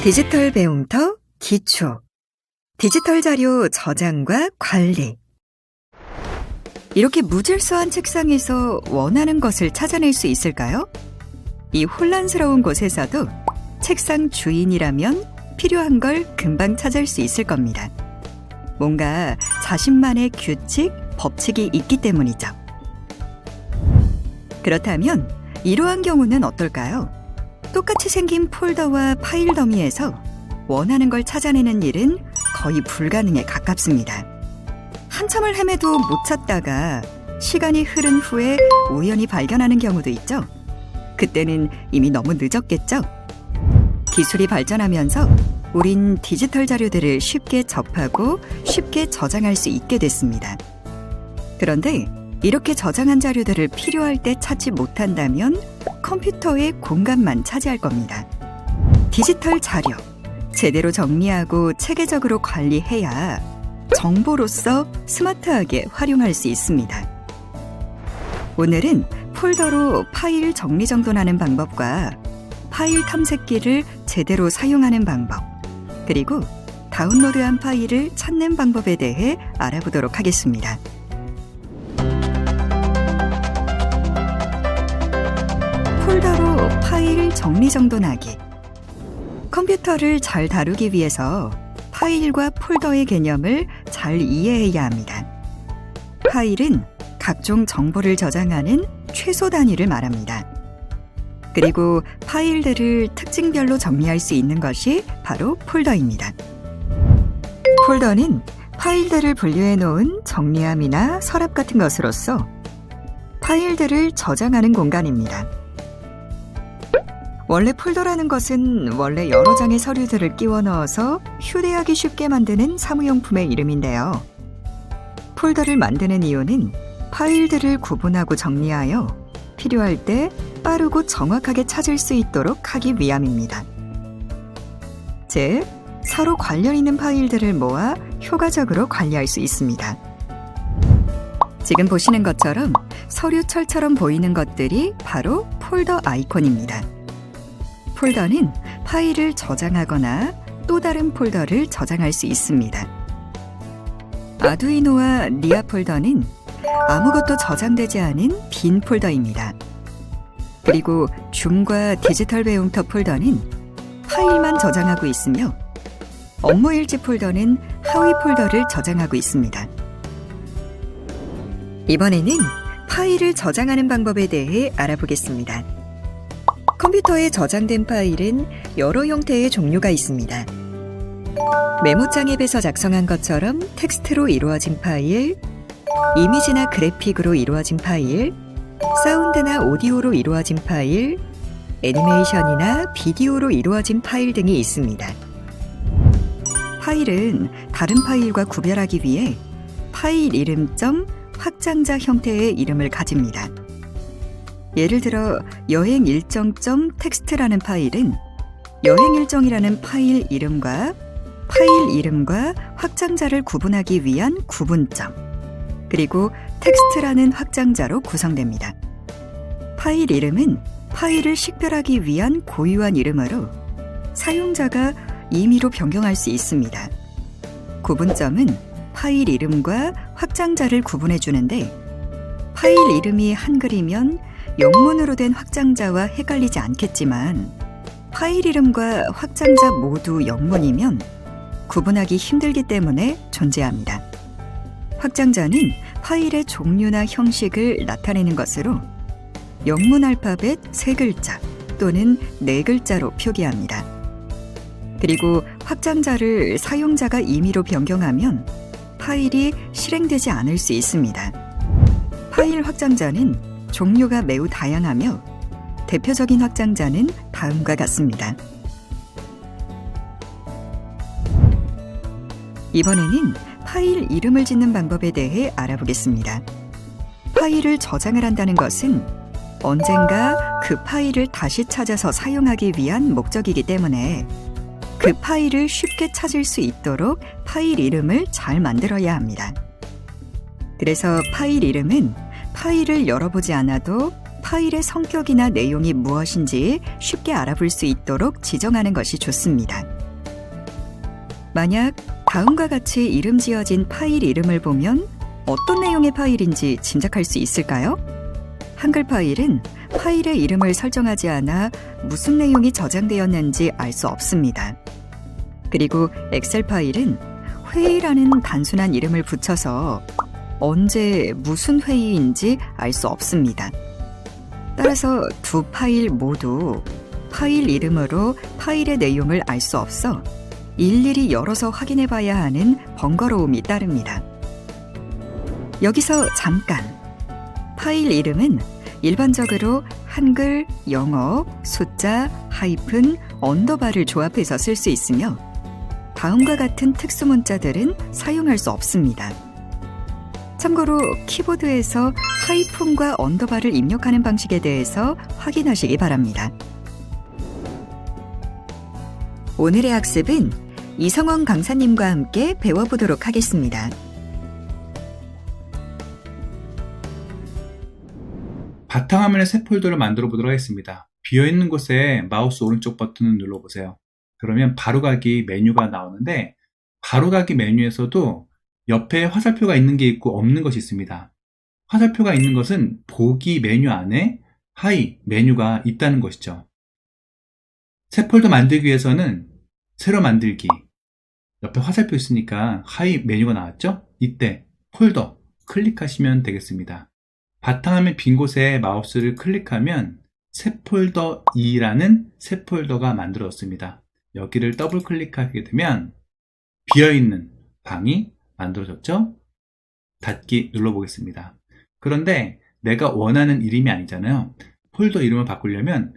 디지털 배움터 기초. 디지털 자료 저장과 관리. 이렇게 무질서한 책상에서 원하는 것을 찾아낼 수 있을까요? 이 혼란스러운 곳에서도 책상 주인이라면 필요한 걸 금방 찾을 수 있을 겁니다. 뭔가 자신만의 규칙, 법칙이 있기 때문이죠. 그렇다면 이러한 경우는 어떨까요? 똑같이 생긴 폴더와 파일 더미에서 원하는 걸 찾아내는 일은 거의 불가능에 가깝습니다. 한참을 헤매도 못 찾다가 시간이 흐른 후에 우연히 발견하는 경우도 있죠. 그때는 이미 너무 늦었겠죠? 기술이 발전하면서 우린 디지털 자료들을 쉽게 접하고 쉽게 저장할 수 있게 됐습니다. 그런데 이렇게 저장한 자료들을 필요할 때 찾지 못한다면 컴퓨터의 공간만 차지할 겁니다. 디지털 자료, 제대로 정리하고 체계적으로 관리해야 정보로서 스마트하게 활용할 수 있습니다. 오늘은 폴더로 파일 정리정돈하는 방법과 파일 탐색기를 제대로 사용하는 방법, 그리고 다운로드한 파일을 찾는 방법에 대해 알아보도록 하겠습니다. 폴더로 파일 정리정돈하기. 컴퓨터를 잘 다루기 위해서 파일과 폴더의 개념을 잘 이해해야 합니다. 파일은 각종 정보를 저장하는 최소 단위를 말합니다. 그리고 파일들을 특징별로 정리할 수 있는 것이 바로 폴더입니다. 폴더는 파일들을 분류해 놓은 정리함이나 서랍 같은 것으로서 파일들을 저장하는 공간입니다. 원래 폴더라는 것은 원래 여러 장의 서류들을 끼워 넣어서 휴대하기 쉽게 만드는 사무용품의 이름인데요. 폴더를 만드는 이유는 파일들을 구분하고 정리하여 필요할 때 빠르고 정확하게 찾을 수 있도록 하기 위함입니다. 즉, 서로 관련 있는 파일들을 모아 효과적으로 관리할 수 있습니다. 지금 보시는 것처럼 서류철처럼 보이는 것들이 바로 폴더 아이콘입니다. 폴더는 파일을 저장하거나 또 다른 폴더를 저장할 수 있습니다. 아두이노와 리아 폴더는 아무것도 저장되지 않은 빈 폴더입니다. 그리고 줌과 디지털 배움터 폴더는 파일만 저장하고 있으며 업무일지 폴더는 하위 폴더를 저장하고 있습니다. 이번에는 파일을 저장하는 방법에 대해 알아보겠습니다. 컴퓨터에 저장된 파일은 여러 형태의 종류가 있습니다. 메모장 앱에서 작성한 것처럼 텍스트로 이루어진 파일, 이미지나 그래픽으로 이루어진 파일, 사운드나 오디오로 이루어진 파일, 애니메이션이나 비디오로 이루어진 파일 등이 있습니다. 파일은 다른 파일과 구별하기 위해 파일 이름점 확장자 형태의 이름을 가집니다. 예를 들어 여행 일정.점 텍스트라는 파일은 여행 일정이라는 파일 이름과 확장자를 구분하기 위한 구분점, 그리고 텍스트라는 확장자로 구성됩니다. 파일 이름은 파일을 식별하기 위한 고유한 이름으로 사용자가 임의로 변경할 수 있습니다. 구분점은 파일 이름과 확장자를 구분해 주는데 파일 이름이 한글이면 영문으로 된 확장자와 헷갈리지 않겠지만 파일 이름과 확장자 모두 영문이면 구분하기 힘들기 때문에 존재합니다. 확장자는 파일의 종류나 형식을 나타내는 것으로 영문 알파벳 3글자 또는 4글자로 표기합니다. 그리고 확장자를 사용자가 임의로 변경하면 파일이 실행되지 않을 수 있습니다. 파일 확장자는 종류가 매우 다양하며 대표적인 확장자는 다음과 같습니다. 이번에는 파일 이름을 짓는 방법에 대해 알아보겠습니다. 파일을 저장을 한다는 것은 언젠가 그 파일을 다시 찾아서 사용하기 위한 목적이기 때문에 그 파일을 쉽게 찾을 수 있도록 파일 이름을 잘 만들어야 합니다. 그래서 파일 이름은 파일을 열어보지 않아도 파일의 성격이나 내용이 무엇인지 쉽게 알아볼 수 있도록 지정하는 것이 좋습니다. 만약 다음과 같이 이름 지어진 파일 이름을 보면 어떤 내용의 파일인지 짐작할 수 있을까요? 한글 파일은 파일의 이름을 설정하지 않아 무슨 내용이 저장되었는지 알 수 없습니다. 그리고 엑셀 파일은 회의라는 단순한 이름을 붙여서 언제 무슨 회의인지 알 수 없습니다. 따라서 두 파일 모두 파일 이름으로 파일의 내용을 알 수 없어 일일이 열어서 확인해 봐야 하는 번거로움이 따릅니다. 여기서 잠깐! 파일 이름은 일반적으로 한글, 영어, 숫자, 하이픈, 언더바를 조합해서 쓸 수 있으며 다음과 같은 특수 문자들은 사용할 수 없습니다. 참고로 키보드에서 하이픈과 언더바를 입력하는 방식에 대해서 확인하시기 바랍니다. 오늘의 학습은 이성원 강사님과 함께 배워보도록 하겠습니다. 바탕화면에 새 폴더를 만들어 보도록 하겠습니다. 비어있는 곳에 마우스 오른쪽 버튼을 눌러보세요. 그러면 바로가기 메뉴가 나오는데 바로가기 메뉴에서도 옆에 화살표가 있는 게 있고 없는 것이 있습니다. 화살표가 있는 것은 보기 메뉴 안에 하이 메뉴가 있다는 것이죠. 새 폴더 만들기 위해서는 새로 만들기, 옆에 화살표 있으니까 하이 메뉴가 나왔죠? 이때 폴더 클릭하시면 되겠습니다. 바탕화면 빈 곳에 마우스를 클릭하면 새 폴더 2라는 새 폴더가 만들어졌습니다. 여기를 더블 클릭하게 되면 비어있는 방이 만들어졌죠? 닫기 눌러보겠습니다. 그런데 내가 원하는 이름이 아니잖아요. 폴더 이름을 바꾸려면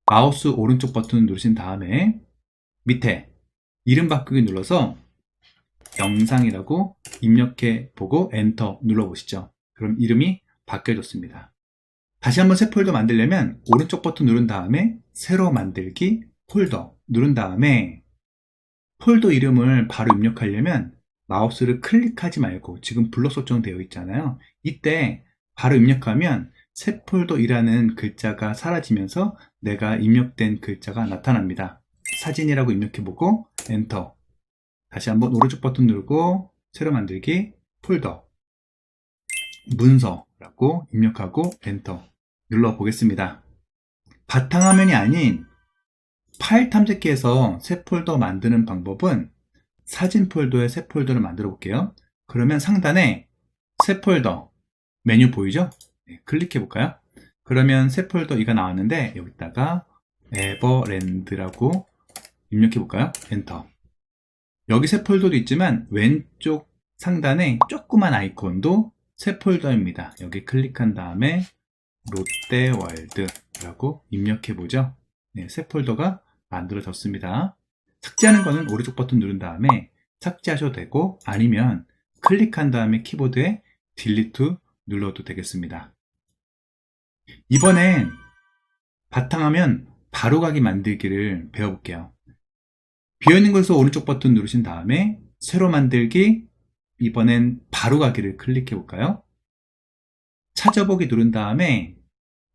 마우스 오른쪽 버튼을 누르신 다음에 밑에 이름 바꾸기 눌러서 영상이라고 입력해 보고 엔터 눌러보시죠. 그럼 이름이 바뀌어졌습니다. 다시 한번 새 폴더 만들려면 오른쪽 버튼 누른 다음에 새로 만들기 폴더 누른 다음에 폴더 이름을 바로 입력하려면 마우스를 클릭하지 말고 지금 블럭 설정되어 있잖아요. 이때 바로 입력하면 새 폴더이라는 글자가 사라지면서 내가 입력된 글자가 나타납니다. 사진이라고 입력해보고 엔터. 다시 한번 오른쪽 버튼 누르고 새로 만들기 폴더 문서라고 입력하고 엔터 눌러보겠습니다. 바탕화면이 아닌 파일 탐색기에서 새 폴더 만드는 방법은 사진 폴더에 새 폴더를 만들어 볼게요. 그러면 상단에 새 폴더 메뉴 보이죠? 네, 클릭해 볼까요? 그러면 새 폴더 이가 나왔는데 여기다가 에버랜드라고 입력해 볼까요? 엔터. 여기 새 폴더도 있지만 왼쪽 상단에 조그만 아이콘도 새 폴더입니다. 여기 클릭한 다음에 롯데월드라고 입력해 보죠. 네, 새 폴더가 만들어졌습니다. 삭제하는 거는 오른쪽 버튼 누른 다음에 삭제하셔도 되고 아니면 클릭한 다음에 키보드에 딜리트 눌러도 되겠습니다. 이번엔 바탕화면 바로가기 만들기를 배워볼게요. 비어있는 곳에서 오른쪽 버튼 누르신 다음에 새로 만들기, 이번엔 바로가기를 클릭해 볼까요? 찾아보기 누른 다음에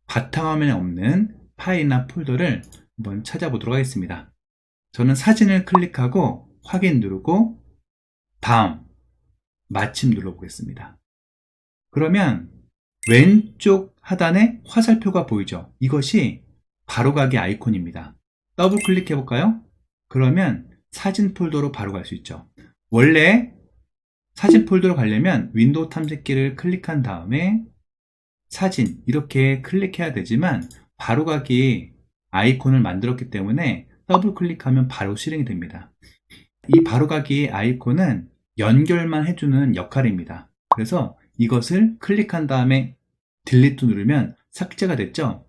바탕화면에 없는 파일이나 폴더를 한번 찾아보도록 하겠습니다. 저는 사진을 클릭하고 확인 누르고 다음 마침 눌러보겠습니다. 그러면 왼쪽 하단에 화살표가 보이죠? 이것이 바로가기 아이콘입니다. 더블 클릭해 볼까요? 그러면 사진 폴더로 바로 갈 수 있죠. 원래 사진 폴더로 가려면 윈도우 탐색기를 클릭한 다음에 사진 이렇게 클릭해야 되지만 바로가기 아이콘을 만들었기 때문에 더블 클릭하면 바로 실행이 됩니다. 이 바로가기 아이콘은 연결만 해주는 역할입니다. 그래서 이것을 클릭한 다음에 딜리트 누르면 삭제가 됐죠.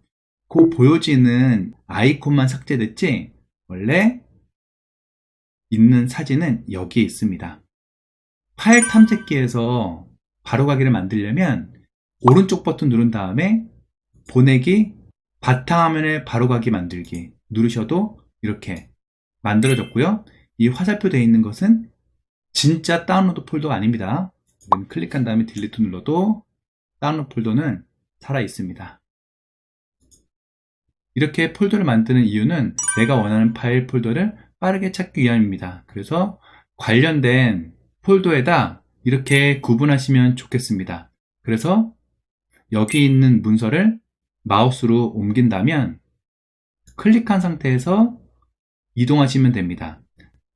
그 보여지는 아이콘만 삭제됐지 원래 있는 사진은 여기에 있습니다. 파일 탐색기에서 바로가기를 만들려면 오른쪽 버튼 누른 다음에 보내기 바탕화면에 바로가기 만들기 누르셔도 이렇게 만들어졌고요. 이 화살표 되어 있는 것은 진짜 다운로드 폴더가 아닙니다. 클릭한 다음에 딜리트 눌러도 다운로드 폴더는 살아 있습니다. 이렇게 폴더를 만드는 이유는 내가 원하는 파일 폴더를 빠르게 찾기 위함입니다. 그래서 관련된 폴더에다 이렇게 구분하시면 좋겠습니다. 그래서 여기 있는 문서를 마우스로 옮긴다면 클릭한 상태에서 이동하시면 됩니다.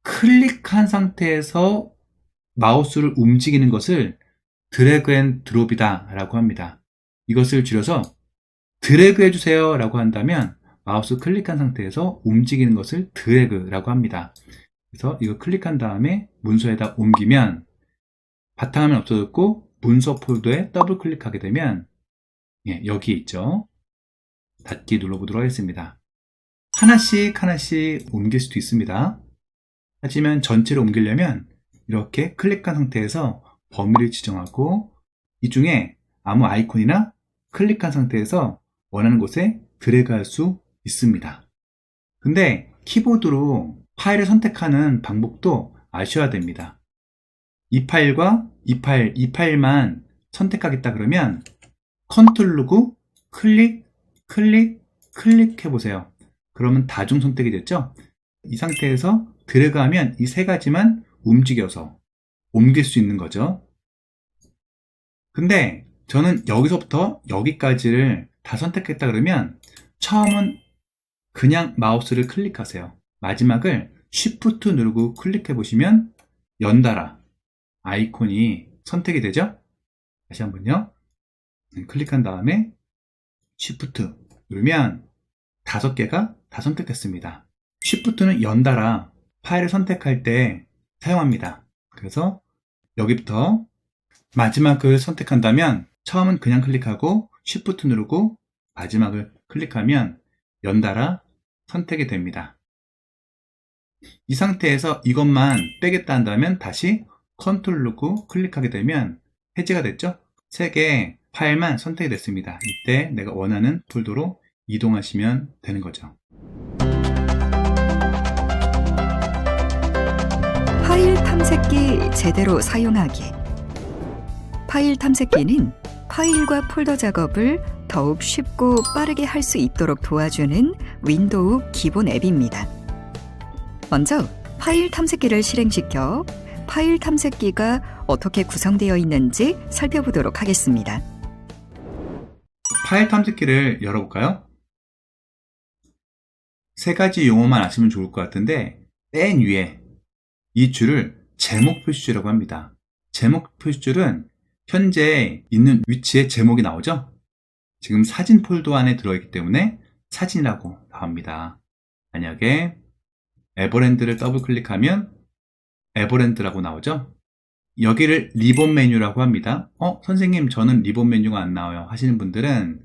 클릭한 상태에서 마우스를 움직이는 것을 드래그 앤 드롭이다 라고 합니다. 이것을 줄여서 드래그 해주세요 라고 한다면 마우스 클릭한 상태에서 움직이는 것을 드래그라고 합니다. 그래서 이거 클릭한 다음에 문서에다 옮기면 바탕화면 없어졌고 문서 폴더에 더블 클릭하게 되면 여기 있죠. 닫기 눌러보도록 하겠습니다. 하나씩 옮길 수도 있습니다. 하지만 전체를 옮기려면 이렇게 클릭한 상태에서 범위를 지정하고 이 중에 아무 아이콘이나 클릭한 상태에서 원하는 곳에 드래그 할 수 있습니다. 근데 키보드로 파일을 선택하는 방법도 아셔야 됩니다. 이 파일과 이 파일만 선택하겠다 그러면 컨트롤 누르고 클릭 해보세요. 그러면 다중 선택이 됐죠? 이 상태에서 드래그하면 이 세 가지만 움직여서 옮길 수 있는 거죠. 근데 저는 여기서부터 여기까지를 다 선택했다 그러면 처음은 그냥 마우스를 클릭하세요. 마지막을 Shift 누르고 클릭해 보시면 연달아 아이콘이 선택이 되죠? 다시 한번요. 클릭한 다음에 Shift 누르면 5개가 다 선택됐습니다. Shift는 연달아 파일을 선택할 때 사용합니다. 그래서 여기부터 마지막을 선택한다면 처음은 그냥 클릭하고 Shift 누르고 마지막을 클릭하면 연달아 선택이 됩니다. 이 상태에서 이것만 빼겠다 한다면 다시 컨트롤 누르고 클릭하게 되면 해제가 됐죠? 3개의 파일만 선택이 됐습니다. 이때 내가 원하는 폴더로 이동하시면 되는 거죠. 파일 탐색기 제대로 사용하기. 파일 탐색기는 파일과 폴더 작업을 더욱 쉽고 빠르게 할 수 있도록 도와주는 윈도우 기본 앱입니다. 먼저 파일 탐색기를 실행시켜 파일 탐색기가 어떻게 구성되어 있는지 살펴보도록 하겠습니다. 파일 탐색기를 열어볼까요? 3가지 용어만 아시면 좋을 것 같은데 맨 위에 이 줄을 제목 표시줄이라고 합니다. 제목 표시줄은 현재 있는 위치에 제목이 나오죠? 지금 사진 폴더 안에 들어있기 때문에 사진이라고 나옵니다. 만약에 에버랜드를 더블 클릭하면 에버랜드라고 나오죠? 여기를 리본 메뉴라고 합니다. 선생님 저는 리본 메뉴가 안 나와요 하시는 분들은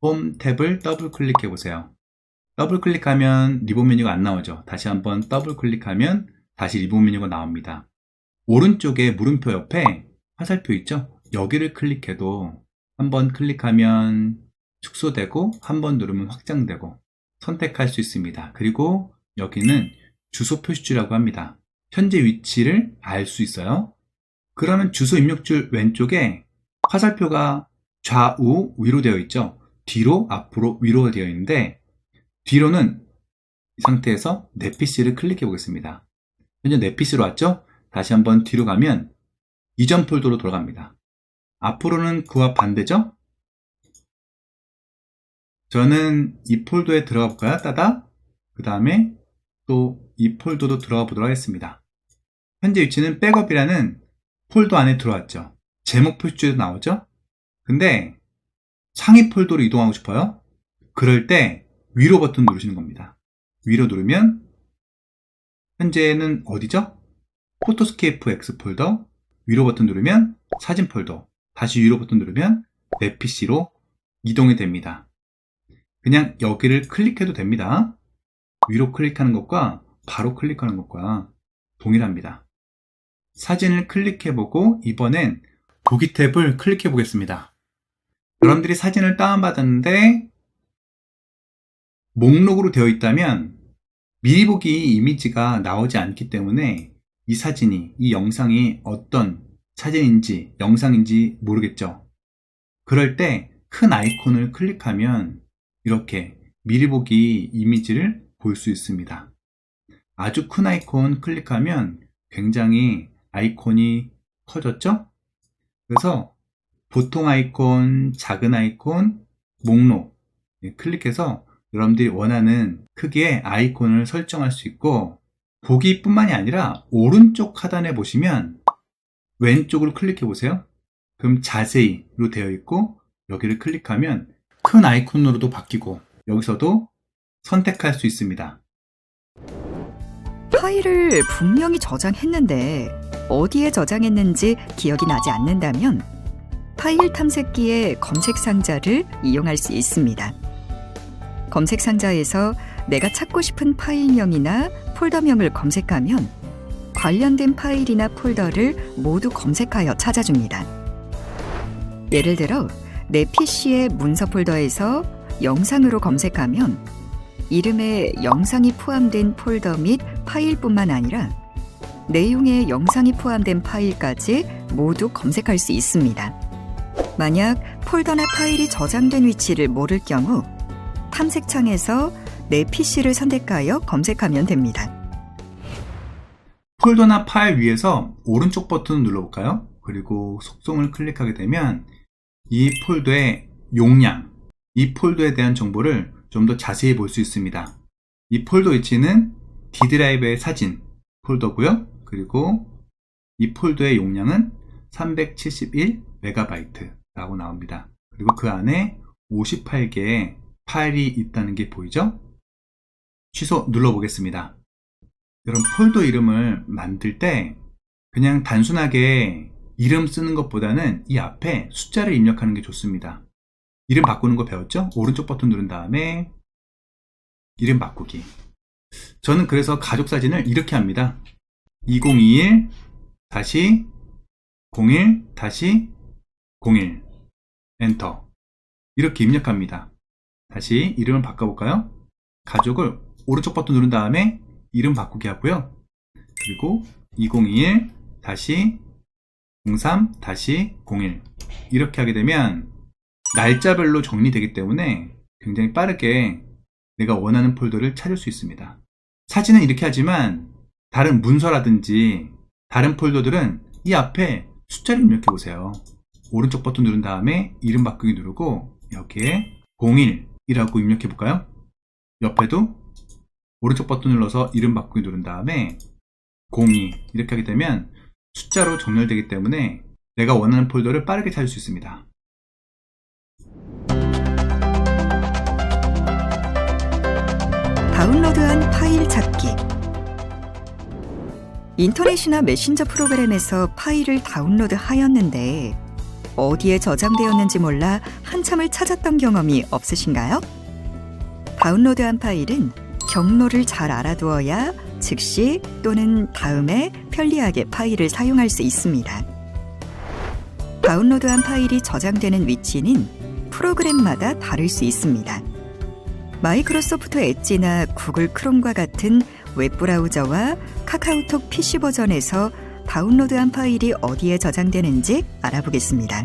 홈 탭을 더블 클릭해 보세요. 더블 클릭하면 리본 메뉴가 안 나오죠. 다시 한번 더블 클릭하면 다시 리본 메뉴가 나옵니다. 오른쪽에 물음표 옆에 화살표 있죠? 여기를 클릭해도 한번 클릭하면 축소되고 한번 누르면 확장되고 선택할 수 있습니다. 그리고 여기는 주소 표시줄이라고 합니다. 현재 위치를 알 수 있어요. 그러면 주소 입력줄 왼쪽에 화살표가 좌우 위로 되어 있죠. 뒤로 앞으로 위로 되어 있는데 뒤로는 이 상태에서 내 PC를 클릭해 보겠습니다. 현재 내 PC로 왔죠? 다시 한번 뒤로 가면 이전 폴더로 돌아갑니다. 앞으로는 그와 반대죠? 저는 이 폴더에 들어가 볼까요? 따다. 그 다음에 또 이 폴더도 들어가 보도록 하겠습니다. 현재 위치는 백업이라는 폴더 안에 들어왔죠. 제목 표시줄도 나오죠? 근데 상위 폴더로 이동하고 싶어요? 그럴 때 위로 버튼 누르시는 겁니다. 위로 누르면 현재는 어디죠? 포토스케이프 X 폴더. 위로 버튼 누르면 사진 폴더. 다시 위로 버튼 누르면 내 PC로 이동이 됩니다. 그냥 여기를 클릭해도 됩니다. 위로 클릭하는 것과 바로 클릭하는 것과 동일합니다. 사진을 클릭해보고 이번엔 보기 탭을 클릭해 보겠습니다. 여러분들이 사진을 다운받았는데 목록으로 되어 있다면 미리 보기 이미지가 나오지 않기 때문에 이 사진이, 이 영상이 어떤 사진인지 영상인지 모르겠죠. 그럴 때 큰 아이콘을 클릭하면 이렇게 미리 보기 이미지를 볼 수 있습니다. 아주 큰 아이콘 클릭하면 굉장히 아이콘이 커졌죠? 그래서 보통 아이콘, 작은 아이콘, 목록 클릭해서 여러분들이 원하는 크기의 아이콘을 설정할 수 있고, 보기뿐만이 아니라 오른쪽 하단에 보시면 왼쪽으로 클릭해 보세요. 그럼 자세히로 되어 있고, 여기를 클릭하면 큰 아이콘으로도 바뀌고 여기서도 선택할 수 있습니다. 파일을 분명히 저장했는데 어디에 저장했는지 기억이 나지 않는다면 파일 탐색기의 검색 상자를 이용할 수 있습니다. 검색 상자에서 내가 찾고 싶은 파일명이나 폴더명을 검색하면 관련된 파일이나 폴더를 모두 검색하여 찾아줍니다. 예를 들어 내 PC의 문서 폴더에서 영상으로 검색하면 이름에 영상이 포함된 폴더 및 파일뿐만 아니라 내용에 영상이 포함된 파일까지 모두 검색할 수 있습니다. 만약 폴더나 파일이 저장된 위치를 모를 경우 탐색창에서 내 PC를 선택하여 검색하면 됩니다. 폴더나 파일 위에서 오른쪽 버튼을 눌러볼까요? 그리고 속성을 클릭하게 되면 이 폴더의 용량, 이 폴더에 대한 정보를 좀 더 자세히 볼 수 있습니다. 이 폴더 위치는 D 드라이브의 사진 폴더고요. 그리고 이 폴더의 용량은 371MB라고 나옵니다. 그리고 그 안에 58개의 파일이 있다는 게 보이죠? 취소 눌러보겠습니다. 여러분, 폴더 이름을 만들 때 그냥 단순하게 이름 쓰는 것보다는 이 앞에 숫자를 입력하는 게 좋습니다. 이름 바꾸는 거 배웠죠? 오른쪽 버튼 누른 다음에 이름 바꾸기. 저는 그래서 가족 사진을 이렇게 합니다. 2021-01-01 엔터. 이렇게 입력합니다. 다시 이름을 바꿔볼까요? 가족을 오른쪽 버튼 누른 다음에 이름 바꾸기 하고요. 그리고 2021-03-01 이렇게 하게 되면 날짜별로 정리되기 때문에 굉장히 빠르게 내가 원하는 폴더를 찾을 수 있습니다. 사진은 이렇게 하지만 다른 문서라든지 다른 폴더들은 이 앞에 숫자를 입력해 보세요. 오른쪽 버튼 누른 다음에 이름 바꾸기 누르고 여기에 01이라고 입력해 볼까요? 옆에도 오른쪽 버튼 눌러서 이름 바꾸기 누른 다음에 02 이렇게 하게 되면 숫자로 정렬되기 때문에 내가 원하는 폴더를 빠르게 찾을 수 있습니다. 다운로드한 파일 찾기. 인터넷이나 메신저 프로그램에서 파일을 다운로드하였는데 어디에 저장되었는지 몰라 한참을 찾았던 경험이 없으신가요? 다운로드한 파일은 경로를 잘 알아두어야 즉시 또는 다음에 편리하게 파일을 사용할 수 있습니다. 다운로드한 파일이 저장되는 위치는 프로그램마다 다를 수 있습니다. 마이크로소프트 엣지나 구글 크롬과 같은 웹브라우저와 카카오톡 PC 버전에서 다운로드한 파일이 어디에 저장되는지 알아보겠습니다.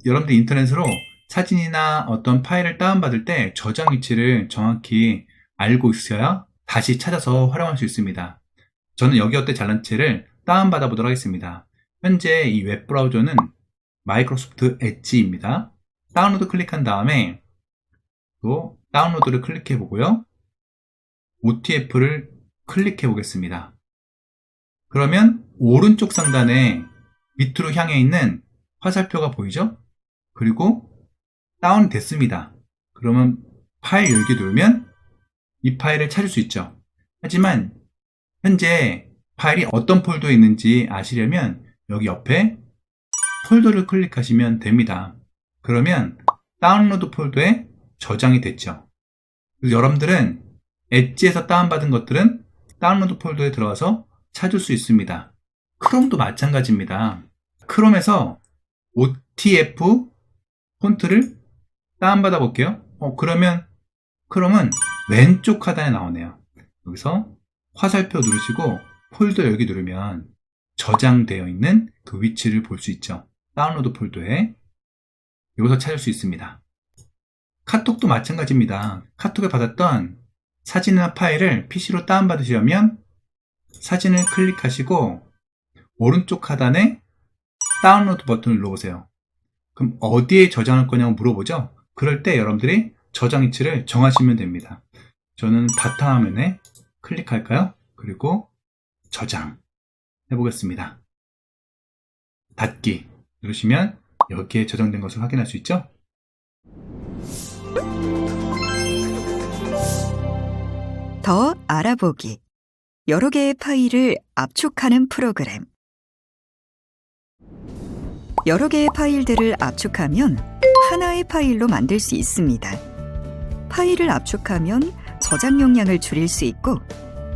여러분들 인터넷으로 사진이나 어떤 파일을 다운받을 때 저장 위치를 정확히 알고 있어야 다시 찾아서 활용할 수 있습니다. 저는 여기 어때 잘난 채를 다운받아 보도록 하겠습니다. 현재 이 웹브라우저는 마이크로소프트 엣지입니다. 다운로드 클릭한 다음에 또 다운로드를 클릭해 보고요. OTF를 클릭해 보겠습니다. 그러면 오른쪽 상단에 밑으로 향해 있는 화살표가 보이죠? 그리고 다운됐습니다. 그러면 파일 열기 누르면 이 파일을 찾을 수 있죠. 하지만 현재 파일이 어떤 폴더에 있는지 아시려면 여기 옆에 폴더를 클릭하시면 됩니다. 그러면 다운로드 폴더에 저장이 됐죠. 그래서 여러분들은 엣지에서 다운받은 것들은 다운로드 폴더에 들어가서 찾을 수 있습니다. 크롬도 마찬가지입니다. 크롬에서 OTF 폰트를 다운받아 볼게요. 그러면 크롬은 왼쪽 하단에 나오네요. 여기서 화살표 누르시고 폴더 여기 누르면 저장되어 있는 그 위치를 볼 수 있죠. 다운로드 폴더에 여기서 찾을 수 있습니다. 카톡도 마찬가지입니다. 카톡에 받았던 사진이나 파일을 PC로 다운받으시려면 사진을 클릭하시고 오른쪽 하단에 다운로드 버튼을 눌러보세요. 그럼 어디에 저장할 거냐고 물어보죠. 그럴 때 여러분들이 저장 위치를 정하시면 됩니다. 저는 바탕화면에 클릭할까요? 그리고 저장 해보겠습니다. 닫기 누르시면 여기에 저장된 것을 확인할 수 있죠. 더 알아보기. 여러 개의 파일을 압축하는 프로그램. 여러 개의 파일들을 압축하면 하나의 파일로 만들 수 있습니다. 파일을 압축하면 저장 용량을 줄일 수 있고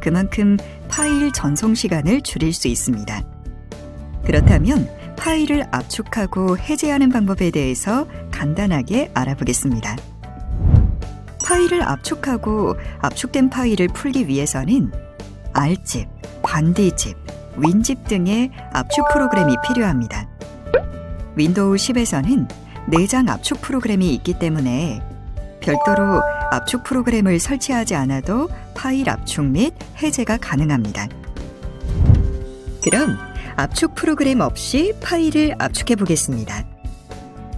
그만큼 파일 전송 시간을 줄일 수 있습니다. 그렇다면 파일을 압축하고 해제하는 방법에 대해서 간단하게 알아보겠습니다. 파일을 압축하고 압축된 파일을 풀기 위해서는 R집, 반디집, 윈집 등의 압축 프로그램이 필요합니다. 윈도우 10에서는 4장 압축 프로그램이 있기 때문에 별도로 압축 프로그램을 설치하지 않아도 파일 압축 및 해제가 가능합니다. 그럼 압축 프로그램 없이 파일을 압축해 보겠습니다.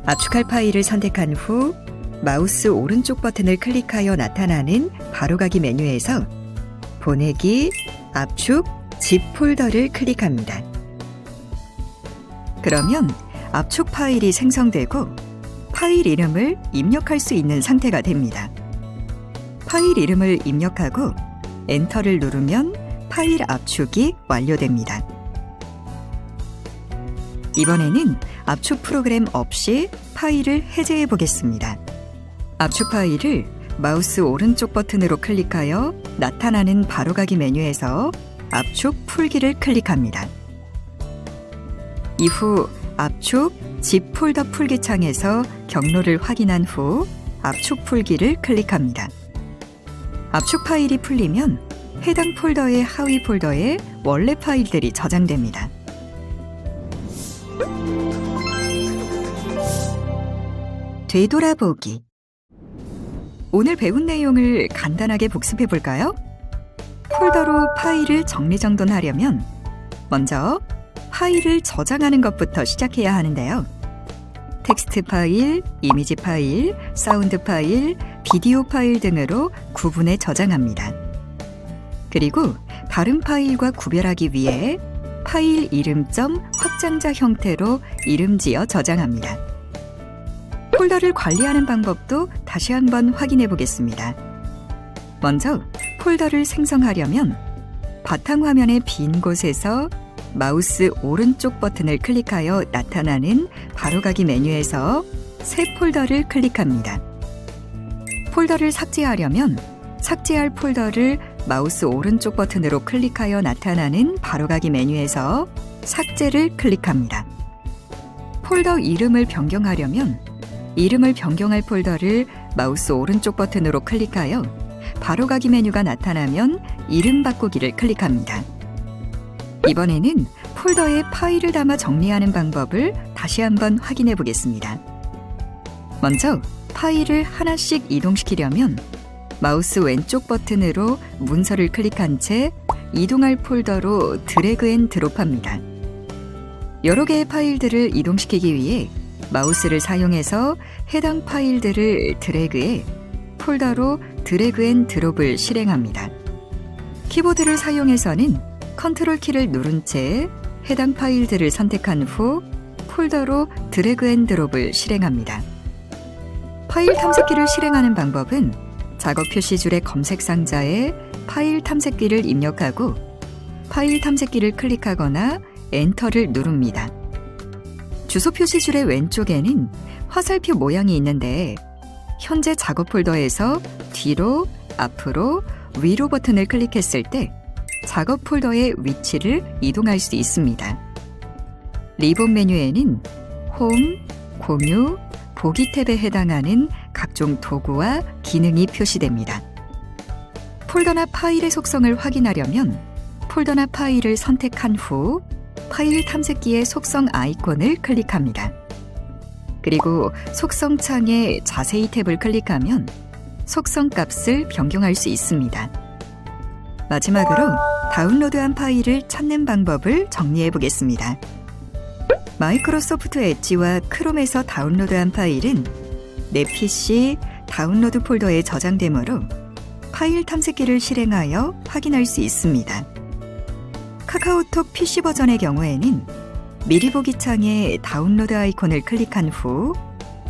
압축할 파일을 선택한 후 마우스 오른쪽 버튼을 클릭하여 나타나는 바로가기 메뉴에서 보내기, 압축, 집 폴더를 클릭합니다. 그러면 압축 파일이 생성되고 파일 이름을 입력할 수 있는 상태가 됩니다. 파일 이름을 입력하고 엔터를 누르면 파일 압축이 완료됩니다. 이번에는 압축 프로그램 없이 파일을 해제해 보겠습니다. 압축 파일을 마우스 오른쪽 버튼으로 클릭하여 나타나는 바로가기 메뉴에서 압축 풀기를 클릭합니다. 이후 압축 집 폴더 풀기 창에서 경로를 확인한 후 압축 풀기를 클릭합니다. 압축 파일이 풀리면 해당 폴더의 하위 폴더에 원래 파일들이 저장됩니다. 되돌아보기. 오늘 배운 내용을 간단하게 복습해 볼까요? 폴더로 파일을 정리정돈하려면 먼저 파일을 저장하는 것부터 시작해야 하는데요. 텍스트 파일, 이미지 파일, 사운드 파일, 비디오 파일 등으로 구분해 저장합니다. 그리고 다른 파일과 구별하기 위해 파일 이름점 확장자 형태로 이름지어 저장합니다. 폴더를 관리하는 방법도 다시 한번 확인해 보겠습니다. 먼저 폴더를 생성하려면 바탕화면의 빈 곳에서 마우스 오른쪽 버튼을 클릭하여 나타나는 바로가기 메뉴에서 새 폴더를 클릭합니다. 폴더를 삭제하려면 삭제할 폴더를 마우스 오른쪽 버튼으로 클릭하여 나타나는 바로가기 메뉴에서 삭제를 클릭합니다. 폴더 이름을 변경하려면 이름을 변경할 폴더를 마우스 오른쪽 버튼으로 클릭하여 바로가기 메뉴가 나타나면 이름 바꾸기를 클릭합니다. 이번에는 폴더에 파일을 담아 정리하는 방법을 다시 한번 확인해 보겠습니다. 먼저 파일을 하나씩 이동시키려면 마우스 왼쪽 버튼으로 문서를 클릭한 채 이동할 폴더로 드래그 앤 드롭합니다. 여러 개의 파일들을 이동시키기 위해 마우스를 사용해서 해당 파일들을 드래그해 폴더로 드래그 앤 드롭을 실행합니다. 키보드를 사용해서는 컨트롤 키를 누른 채 해당 파일들을 선택한 후 폴더로 드래그 앤 드롭을 실행합니다. 파일 탐색기를 실행하는 방법은 작업 표시줄의 검색 상자에 파일 탐색기를 입력하고 파일 탐색기를 클릭하거나 엔터를 누릅니다. 주소 표시줄의 왼쪽에는 화살표 모양이 있는데 현재 작업 폴더에서 뒤로, 앞으로, 위로 버튼을 클릭했을 때 작업 폴더의 위치를 이동할 수 있습니다. 리본 메뉴에는 홈, 공유, 보기 탭에 해당하는 각종 도구와 기능이 표시됩니다. 폴더나 파일의 속성을 확인하려면 폴더나 파일을 선택한 후 파일 탐색기의 속성 아이콘을 클릭합니다. 그리고 속성 창에 자세히 탭을 클릭하면 속성 값을 변경할 수 있습니다. 마지막으로 다운로드한 파일을 찾는 방법을 정리해 보겠습니다. 마이크로소프트 엣지와 크롬에서 다운로드한 파일은 내 PC 다운로드 폴더에 저장되므로 파일 탐색기를 실행하여 확인할 수 있습니다. 카카오톡 PC 버전의 경우에는 미리 보기 창에 다운로드 아이콘을 클릭한 후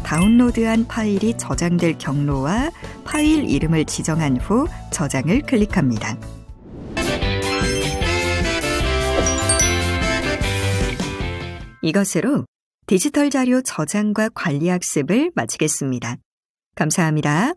다운로드한 파일이 저장될 경로와 파일 이름을 지정한 후 저장을 클릭합니다. 이것으로 디지털 자료 저장과 관리 학습을 마치겠습니다. 감사합니다.